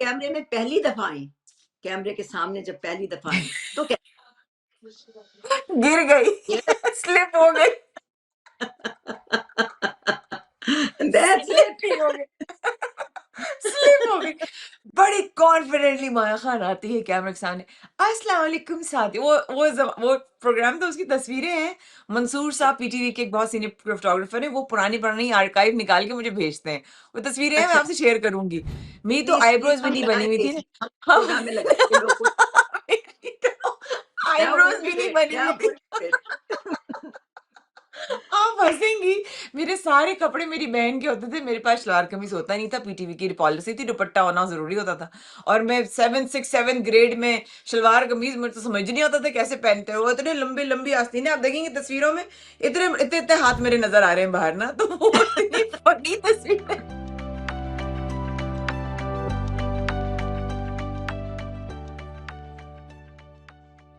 कैमरे में पहली दफा आई, कैमरे के सामने जब पहली दफा आई तो गिर गई, स्लिप हो गई, दैट्स स्लिप इट। नहीं हो गई, स्लिप हो गई। बड़ी कॉन्फिडेंटली माया खान आती है कैमरे के सामने, अस्सलाम वालेकुम साथी। वो प्रोग्राम तो उसकी तस्वीरें हैं। मंसूर साहब पीटीवी के एक बहुत सीनियर फोटोग्राफर हैं, वो पुरानी पुरानी आर्काइव निकाल के मुझे भेजते हैं। वो तस्वीरें हैं, मैं अच्छा, आपसे शेयर करूंगी। मेरी तो प्लीज प्लीज आईब्रोज भी हम नहीं बनी हुई लगाएंगे थी ना। इसी हम प्रोग्राम में लगाएंगे लोग को। मेरी तो क्या आईब्रोज बोल भी नहीं फिर, बनी क्या हुई थी। बोल फिर। आप हँसेंगी, मेरे सारे कपड़े मेरी बहन के होते थे, मेरे पास सलवार कमीज होता नहीं था, पीटीवी की पॉलिसी थी, दुपट्टा होना ज़रूरी होता था। और मैं 7 ग्रेड में सलवार कमीज, मुझे तो समझ नहीं आता था कैसे पहनते हो, वो इतने लंबी-लंबी आस्तीनें, आप देखेंगे तस्वीरों में, इतने-इतने हाथ मेरे नज़र आ रहे हैं बाहर ना, तो वो इतनी फनी तस्वीर है।